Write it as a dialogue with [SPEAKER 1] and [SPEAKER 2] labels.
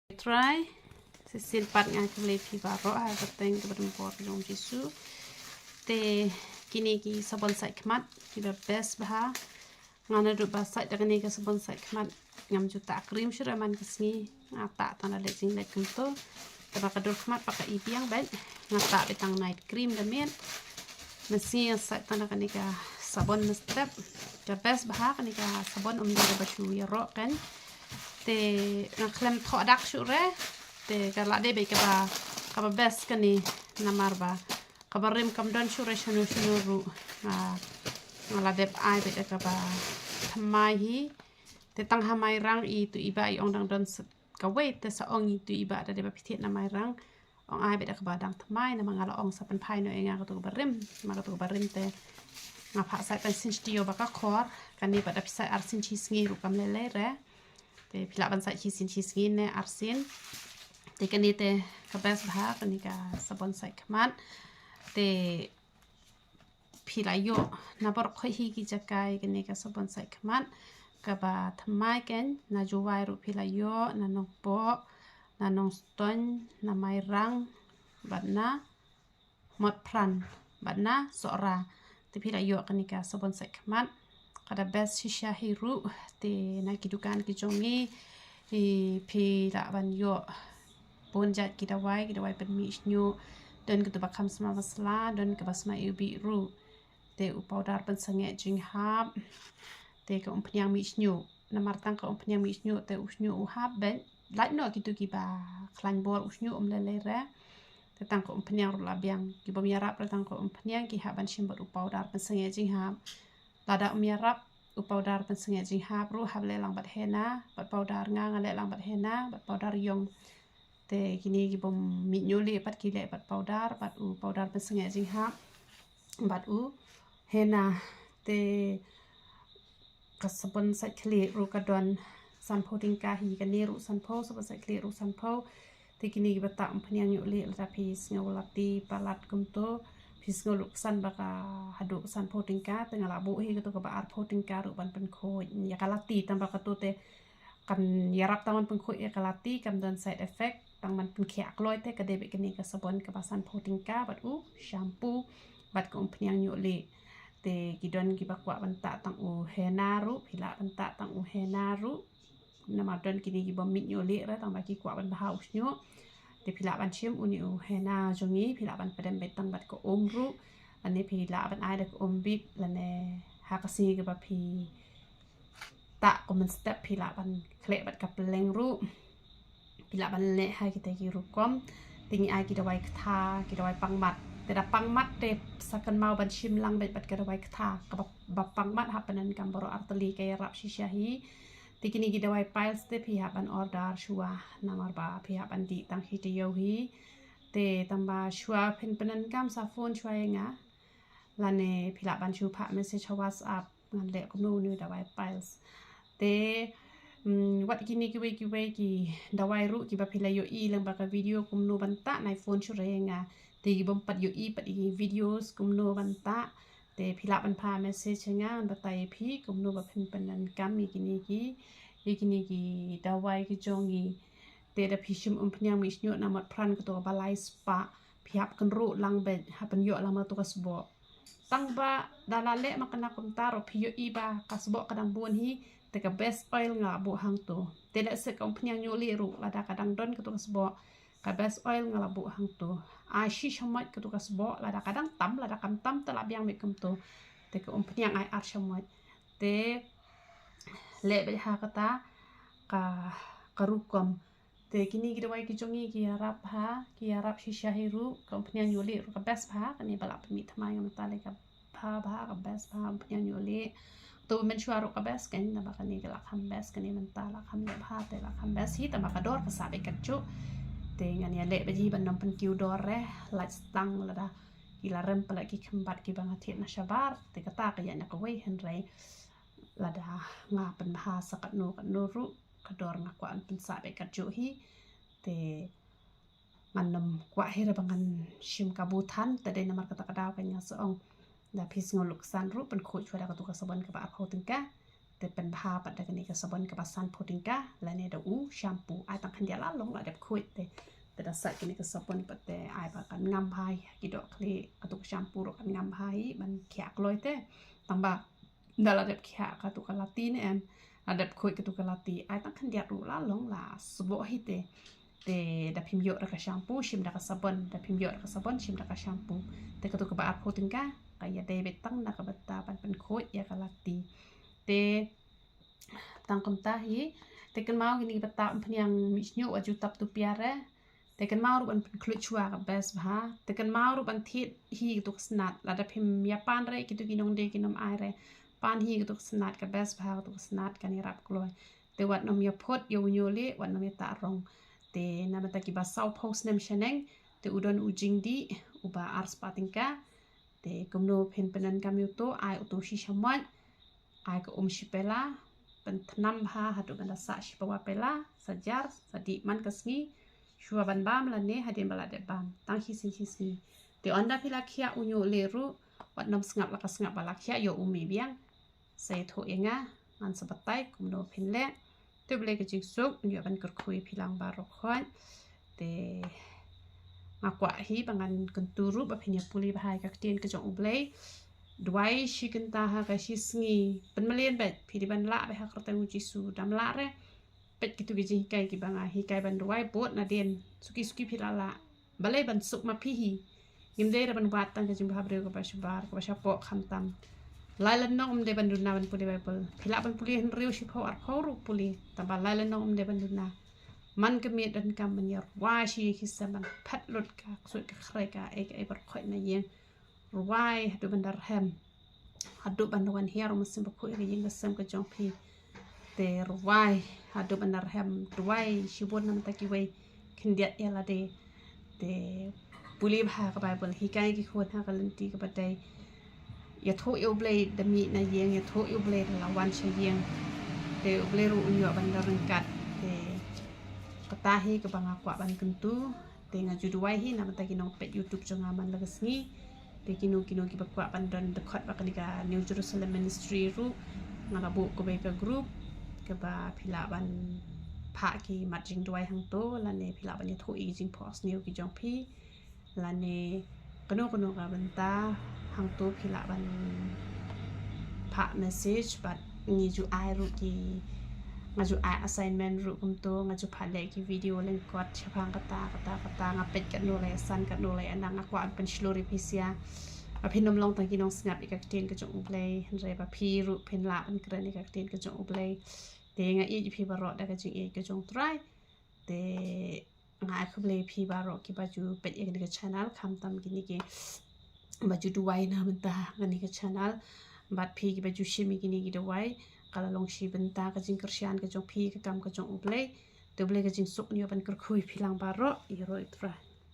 [SPEAKER 1] Try sesilpat nga kali pibaro ha kateng keberempor jong jisu te kini ki sabon sai khmat ki best bah ngana du basai dagani ka sabon sai khmat ngam juta krim shura man kisni ngata tana le jing le kumto te ba kadul khmat pakai ibiang baik ngata betang night cream damen mesi sai tana kani ka sabon step ke best bah kani ka sabon dia bachu ya ro kan te ngaklem product shura te kala de be ka ba best kani namar ba ka ba rim kam don shura shunu ru ngala dep ai be ka ba thamai hi te tang hamai rang i tu iba i ong dang don ka we te sa ong i tu iba da de ba pithet na mai rang ong ai be ka ba dang thamai na mangala ong sa pen phai no enga ka tu ba rim ma ka tu ba rim te nga pha sai kan sin stio ba ka khor kan ni ba da pisai arsin chi sngi ru kam le re te pila ban sai chi sin chi sngi ne arsin te kan ni te ka bes ba kan ni ka sabon sai khmat te pila yo na bor khoi hi ki jakai kan ni ka sabon sai khmat ka ba thamai ken na juwai ru pila yo na nong po na nong ston na mai rang bat na mot pran bat na sora te pila yo kan ni ka sabon sai khmat kada best shisha hiru te na kidukan ki jongi i pila ban yo pon jat ki dawai pen mi snyu don ke ba kham sama masala don ke basma ubi ru te u powder pen sange jing hab te ke umpnyang mi snyu na martang ke umpnyang mi snyu te u snyu u hab ben lait no ki tu ki ba khlan bor u snyu le re te tang ke umpnyang ru labiang ki bom yarap tang ke umpnyang ki haban shim u powder pen sange jing hab lada yarap u powder pen sange jing hab ru hab le lang bat hena bat powder ngang le lang bat hena bat powder yong te kini ki bom mi nyole pat ki le pat powder pat u powder pen sange jing hab bat u hena te kasabon sai kle ru kadon sanpo tingka hi kan ni ru sanpo sabon sai kle ru sanpo te kini ki bata umpnyang nyole la pis ngolati palat kumto pis ngoluk san baka haduk sanpo tingka tengala bu hi to ka ba arpo tingka ru ban pen khoi ya kalati tambah ka to te kan yarap tangan pen khoi ya kalati kam don side effect tang man pen khia kloi te ka de be kini ka sabon ka ba sanpo tingka bat u shampoo bat ko umpnyang nyole te kidon ki bakwa banta tang u hena ru pila banta tang u hena ru namadon kini ki bom mi nyole ra tang ba ki kwa ban ba usnyo te pila ban chim uni u hena jongi pila ban pedem betang bat ko ru ane pila ban ai dak bip lane hakasi ke ba pi ta ko men step pila ban kle bat ka pleng ru pila ban le hai ki te ki ru kom tingi ai ki dawai kha ki dawai pangmat te da pangmat te sakan mau ban chim lang bet bat ka dawai kha ka ba pangmat hapanan kam boro arteli ke rap shishahi tikini ki dawai piles te pi haban order shua namar ba pi haban di tang hitiyo hi te tamba shua pen penan kam sa phone shua nga lane pila ban shu pha message WhatsApp ngan le ko no ni dawai piles te wat kini ki we ki dawai ru ki ba pila yo i lang ba ka video kum no banta nai phone shu nga te ki bom pat yo i pat i videos kum no banta te pila ban pha message nga ba tai phi kum no ba pen penan kam mi kini ki dawai ki jongi te da phishum umpnyang mi snyo na mat pran ko to balai spa phiap kan ru lang be hapan yo lang ma to kasbo tang ba dalale makana kumta ro phiyo i ba kasbo kadang buan hi te ka best oil nga bu hang to te da se umpnyang yo li ru la da kadang don ko to kasbo ka best oil nga la bu hang to ai shi shamat ko to kasbo la da kadang tam la da kam tam ta la biang me kum to te ka umpnyang ai ar shamat te le be ha kata ka karukom te kini ki dawai ki jongi ki arab shisha hiru kompanyang yole ru ka best ba kani bala pemi thamai ngam ta le ka ba ka best ba kompanyang yole to men shwa ru ka best kan na ba kani ka la kham best kani men ta la kham le ba te la kham best hi ta ba ka dor ka sa be ka chu te ngani le be ji ban nom pen kiu dor re la stang la da ki la rem pala ki khambat ki bang athi na shabar te ka ta ka ya na ka wei hen re la da nga pen ha sakat no ru kador nga kwa an pen sa be ka chu hi te manam kwa hera bangan shim kabutan te de namar kata kadaw kanya soong da phis ngoluk san ru pen khoj wada ka tu ka saban ka ba pho tingka แต่เป็นภาพแต่กันนี่ก็สะบอนกับซันโพติงกาและในดอูแชมพูไอตังคันเดียละลงละเด็บคุยแต่ดาใส่กันนี่ก็สะบอนปะแต่ไอปะกันงามพายกิดอกเคลกระตุกแชมพูรกันงามพายมันแขกลอยเตตังบะดาละเด็บแขกกระตุกลาตีนี่แอนระดับคุยกระตุกลาตีไอตังคันเดียรูละลงละสบหิเตแต่ดาพิมยอระกะแชมพูชิมดากะสะบอนดาพิมยอระกะสะบอนชิมดากะแชมพูแต่กระตุกบะอาโพติงกากะยาเดเบตังดากะบะตาปันเป็นโคยยากะลาตีแต่tang kontahi teken mau gini bata peniang misnyo aju tap tu piare teken mau ruban kluchwa ka bes bha teken mau ruban thit hi tu snat la da phim ya pan re kitu ginong de kinom ai re pan hi tu snat ka bes bha tu snat kan rap kloi te wat nom ya phot yo nyo le wat nom ya ta rong te na mata ki ba sau post nem sheneng te udon ujing di uba ars patingka te komno phen penan kamyuto ai uto shi shamat ai ko shipelaเป็นทนำพาหาตุบันดาสะชิปวาเปลาสัจจารสติมันกสงีชัวบันบามละเนหาเดนบลาเดบามตั้งฮิสิฮิสีเดี๋ยวอันดาพิลาเคียอุญโยเลรุวัดนำสงับละกสงับบลาเคียโยอุมีเบียงใส่โถเองะงานสบัดไตกุมโนเพ็นแลตุบเลกจิกซุกอุญโยบันกรคุยพิลังบารคอนเตมากว่าฮีบางอันกันตูรุบะเพ็นยาปุลีบหายกักเตียนกระจงอุบเลด้วยชิกันตาหากชิสงีเป็นมาเลียนเป็ดพิธีบันละไปหากระตังอุจิสูดำละเร่เป็ดกิตุกิจิฮิไกกิบังอาฮิไกบันด้วยปวดนาเดียนสุกิพิลาละบะเลยบันสุกมาพิฮียิมเดรบันวัดตั้งกจิมพาเบรกับปะชบาร์กับปะชาปอกคำตำลายละน้องเดบันดุนาบันปุลีไบเบิลพิลาบันปุลีเห็นเรียวชิพออาร์พอรุปุลีแต่บาลายละน้องเดบันดุนามันก็มีดันกำมันยาว่าชีคิสบันพัดรถกาสุดกะใครกาเอกไอบรคอยนาเยงรวยดูบันดาร์แฮมhadu bandawan hiar musim baku iri yang gesem ke jongpi te ruwai hadu bandar hem ruwai shibun nam taki wai kendiat yala de te puli bha ka bible hikai ki khon ha kalanti ka badai ya tho yo blai dami na yeng ya tho yo blai la wan che yeng te blai ru unyo bandar kat te kata hi ka banga kwa ban kentu te ngaju ruwai hi nam taki nong pet youtube jonga man lagasngi te kino ki bakwa pandan dekat bakanika New Jerusalem Ministry ru ngarabu ko be ka group ke ba philaban pha ki matjing doi hang to lane philaban ya tho i jing post new ki jong phi lane kono ka banta hang to philaban pha message but ni ju ai ru ki ngaju ai assignment ru kum to ngaju pha le ki video len kot chapang kata ngapet kan no le san kan no le anang akwa an pen shlori pisia a pin nom long tang ki nong snap ikak tin ka jong play han re ba phi ru pen la an kran ikak tin ka jong play te nga i phi baro da ka jing e ka jong try te nga khu play phi baro ki ba ju pet ek ni ka channel kham tam ki ni ki ba ju duwai na man ta ngani ka channel bat phi ki ba ju shimi ki ni ki duwai kala long shi benta ka jing kersian ka jong phi ka kam ka jong play te play ka jing suk ni ban kur khui philang baro i ro tra